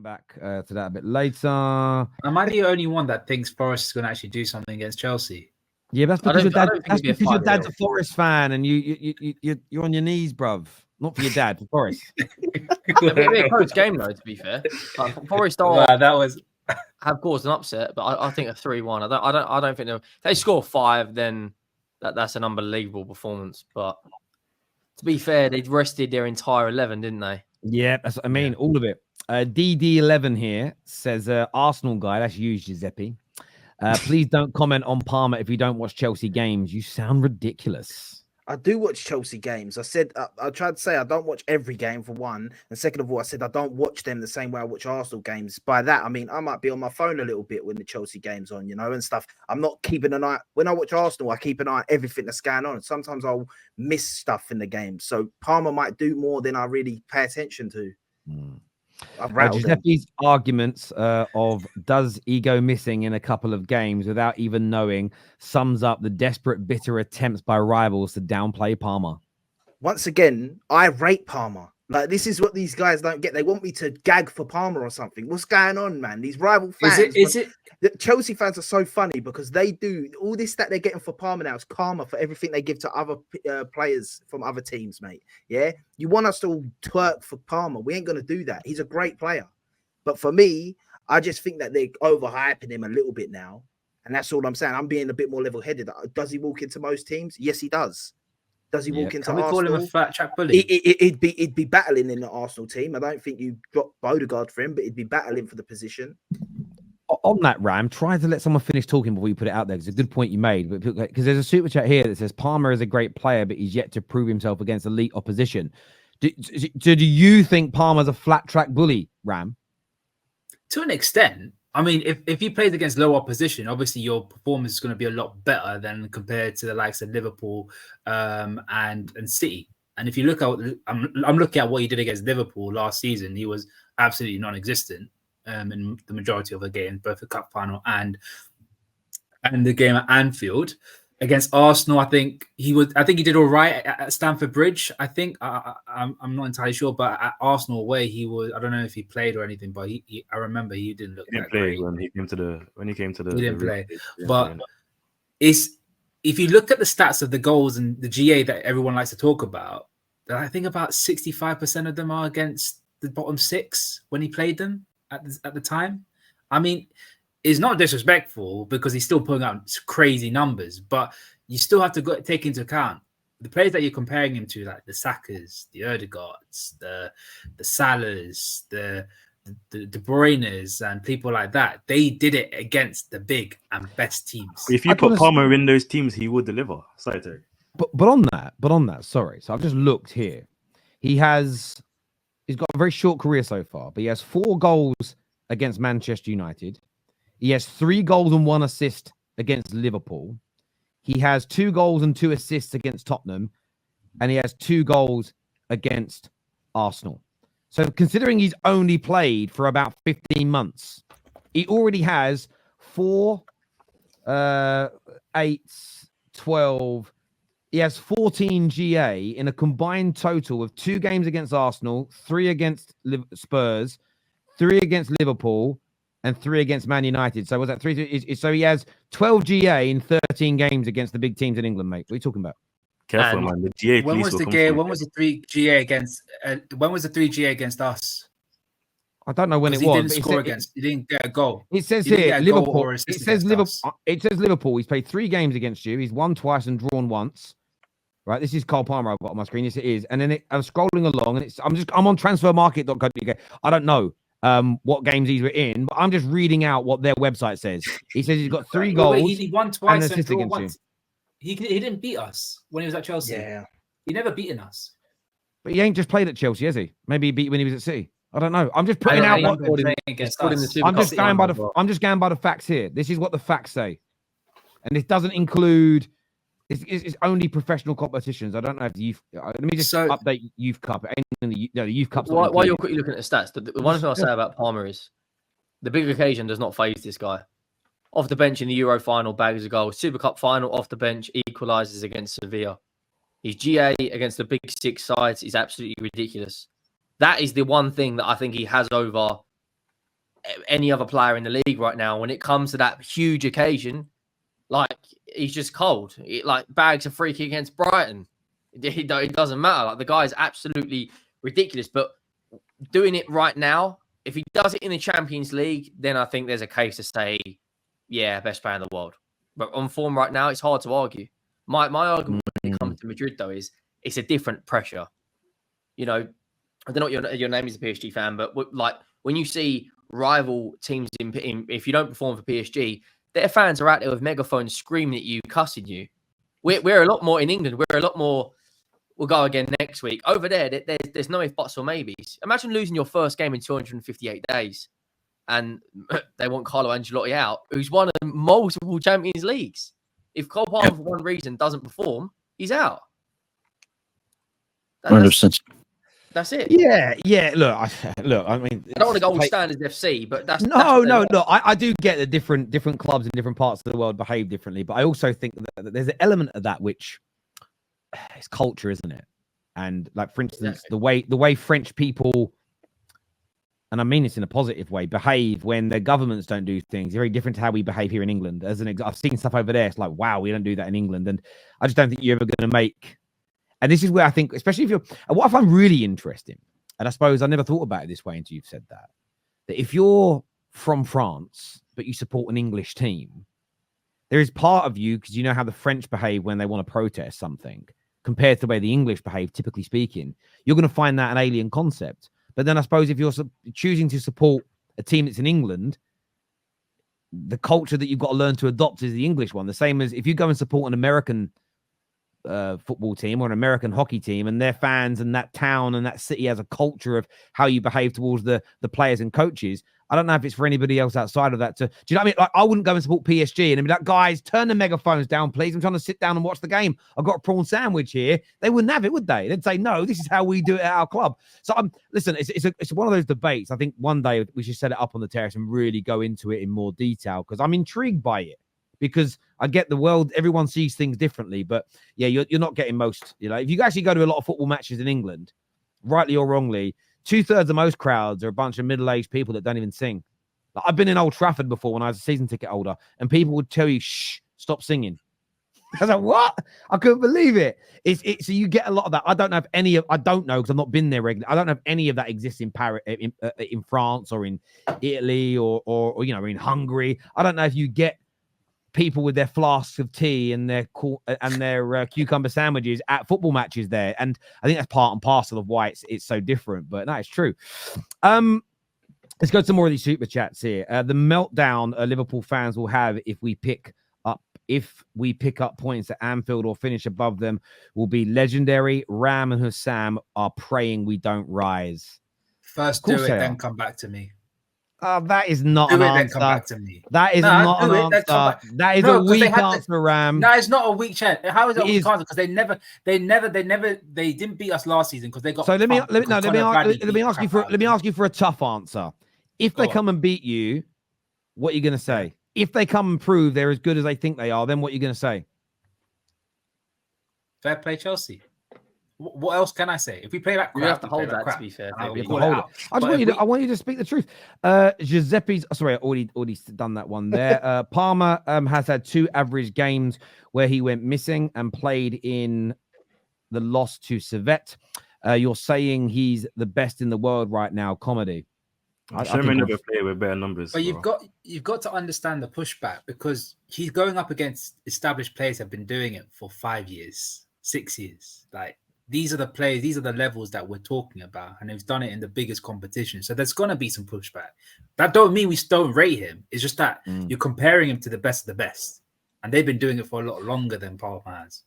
come back to that a bit later. Am I the only one that thinks Forest is going to actually do something against Chelsea? Yeah, that's because your dad's a Forest fan, and you're on your knees, bruv. Not for your dad, for Forest. It'll be a close game, though. To be fair, Forest have caused an upset, but I think a 3-1. I don't think if they score 5, then that's an unbelievable performance. But to be fair, they rested their entire 11, didn't they? Yeah, that's what I mean. All of it. DD11 here says Arsenal guy. That's you, Giuseppe. Please don't comment on Palmer if you don't watch Chelsea games. You sound ridiculous. I do watch Chelsea games. I said I tried to say I don't watch every game for one, and second of all, I said I don't watch them the same way I watch Arsenal games. By that, I mean I might be on my phone a little bit when the Chelsea game's on, and stuff. I'm not keeping an eye when I watch Arsenal. I keep an eye on everything that's going on. Sometimes I'll miss stuff in the game, so Palmer might do more than I really pay attention to. Giuseppe's arguments of does he go missing in a couple of games without even knowing sums up the desperate, bitter attempts by rivals to downplay Palmer. Once again, I rate Palmer. Like, this is what these guys don't get. They want me to gag for Palmer or something. What's going on, man? These rival fans. The Chelsea fans are so funny because they do all this that they're getting for Palmer now is karma for everything they give to other players from other teams, mate. Yeah, you want us to all twerk for Palmer? We ain't gonna do that. He's a great player, but for me, I just think that they're overhyping him a little bit now, and that's all I'm saying. I'm being a bit more level-headed. Does he walk into most teams? Yes, he does. Does he walk into Arsenal? Can we call him a fat track bully? It'd be battling in the Arsenal team. I don't think you drop Odegaard for him, but it'd be battling for the position. On that, Ram, try to let someone finish talking before you put it out there. It's a good point you made. Because there's a super chat here that says Palmer is a great player, but he's yet to prove himself against elite opposition. Do you think Palmer's a flat track bully, Ram? To an extent. I mean, if you played against low opposition, obviously your performance is going to be a lot better than compared to the likes of Liverpool and City. And if you look at, I'm looking at what he did against Liverpool last season, he was absolutely non-existent in the majority of the games, both the cup final and the game at Anfield. Against Arsenal, I think he did all right at Stamford Bridge. I think I'm not entirely sure, but at Arsenal away, he was. I don't know if he played or anything, but I remember he didn't look. He didn't play when he came to the. He didn't play, but if you look at the stats of the goals and the GA that everyone likes to talk about, I think about 65% of them are against the bottom 6 when he played them at the time. I mean. It's not disrespectful because he's still putting out crazy numbers, but you still have to take into account the players that you're comparing him to, like the Sakas, the Odegaards, the Salahs, the De Bruynes, and people like that. They did it against the big and best teams. If you put Palmer in those teams, he would deliver. Sorry, Terry. But on that, sorry. So I've just looked here. He's got a very short career so far, but he has 4 goals against Manchester United. He has 3 goals and 1 assist against Liverpool. He has 2 goals and 2 assists against Tottenham. And he has 2 goals against Arsenal. So considering he's only played for about 15 months, he already has 4, 8, 12. He has 14 GA in a combined total of 2 games against Arsenal, 3 against Spurs, 3 against Liverpool, and 3 against Man United. So was that 3? So he has 12 GA in 13 games against the big teams in England, mate. What are you talking about? Careful, man. The GA. When was the 3 GA against? When was the 3 GA against us? I don't know when it was. He didn't score against. He didn't get a goal. It says here Liverpool. It says Liverpool. It says Liverpool. He's played 3 games against you. He's won twice and drawn once. Right. This is Cole Palmer. I've got on my screen. Yes, it is. And then I'm scrolling along, and I'm on transfermarket.co.uk. I don't know what games these were in, but I'm just reading out what their website says. He says he's got 3 goals. He won twice and drawn once. He didn't beat us when he was at Chelsea. Yeah, he never beaten us. But he ain't just played at Chelsea, has he? Maybe he beat when he was at City. I don't know. I'm just putting out what I'm just going by the facts here. This is what the facts say, and this doesn't include. It's only professional competitions. I don't know if the youth. Let me just update Youth Cup. The Youth Cup. While you're quickly looking at the stats, the one thing I'll say about Palmer is the big occasion does not faze this guy. Off the bench in the Euro final, bags of goals. Super Cup final, off the bench, equalises against Sevilla. His GA against the big 6 sides is absolutely ridiculous. That is the one thing that I think he has over any other player in the league right now. When it comes to that huge occasion, like he's just cold. Like bags a free kick against Brighton. It doesn't matter. Like the guy is absolutely ridiculous. But doing it right now, if he does it in the Champions League, then I think there's a case to say, yeah, best player in the world. But on form right now, it's hard to argue. My argument when it comes to Madrid, though, is it's a different pressure. You know, I don't know what your name is a PSG fan, but like when you see rival teams in if you don't perform for PSG, their fans are out there with megaphones screaming at you, cussing you. We're a lot more in England. We're a lot more. We'll go again next week. Over there, there's no if, buts, or maybes. Imagine losing your first game in 258 days, and they want Carlo Ancelotti out, who's won multiple Champions Leagues. If Cole Palmer, for one reason, doesn't perform, he's out. 100%. That's it. Yeah. Look. I mean, I don't want to go all standards FC, but that's no. Look, I do get that different clubs in different parts of the world behave differently, but I also think that there's an element of that which it's culture, isn't it? And like, for instance, the way French people, and I mean this in a positive way, behave when their governments don't do things, very different to how we behave here in England. I've seen stuff over there. It's like, wow, we don't do that in England, and I just don't think you're ever going to make. And this is where I think, especially if you're, and what I find really interesting, and I suppose I never thought about it this way until you've said that if you're from France but you support an English team, there is part of you, because you know how the French behave when they want to protest something compared to the way the English behave, typically speaking, you're going to find that an alien concept. But then I suppose if you're choosing to support a team that's in England, the culture that you've got to learn to adopt is the English one. The same as if you go and support an American football team or an American hockey team, and their fans and that town and that city has a culture of how you behave towards the players and coaches. I don't know if it's for anybody else outside of that. Do you know what I mean? Like, I wouldn't go and support PSG and be like, guys, turn the megaphones down, please. I'm trying to sit down and watch the game. I've got a prawn sandwich here. They wouldn't have it, would they? They'd say, no, this is how we do it at our club. So listen, it's one of those debates. I think one day we should set it up on the terrace and really go into it in more detail, because I'm intrigued by it. Because I get the world, everyone sees things differently, but yeah, you're not getting most. You know, if you actually go to a lot of football matches in England, rightly or wrongly, 2/3 of most crowds are a bunch of middle-aged people that don't even sing. Like, I've been in Old Trafford before when I was a season ticket holder, and people would tell you, "Shh, stop singing." I was like, "What?" I couldn't believe it. So you get a lot of that. I don't know if any of. I don't know because I've not been there regularly. I don't know if any of that exists in Paris, in France, or in Italy, or you know, in Hungary. I don't know if you get people with their flasks of tea and their cucumber sandwiches at football matches there, and I think that's part and parcel of why it's so different. But no, it's true. Let's go to more of these super chats here. The meltdown Liverpool fans will have if we pick up points at Anfield or finish above them will be legendary. Ram and Hussam are praying we don't rise. First do it, then come back to me. That is not an answer. Then come back to me. That is not an answer. That is a weak answer, Ram. No, it's not a weak chant. How is it a weak answer? Because they didn't beat us last season because they got. So let me ask you for a tough answer. If they come and beat you, what are you going to say? If they come and prove they're as good as they think they are, then what are you going to say? Fair play, Chelsea. What else can I say? If we play that crap, you have to hold that. To be fair, I want you to speak the truth. Giuseppe's. Sorry, I already done that one there. Palmer has had 2 average games where he went missing and played in the loss to Servette. You're saying he's the best in the world right now. Comedy. Sherman never played with better numbers. But you've got to understand the pushback, because he's going up against established players who have been doing it for 5 years, 6 years. Like, these are the players, these are the levels that we're talking about, and he's done it in the biggest competition. So there's going to be some pushback. That don't mean we don't rate him. It's just that you're comparing him to the best of the best, and they've been doing it for a lot longer than Palmer has.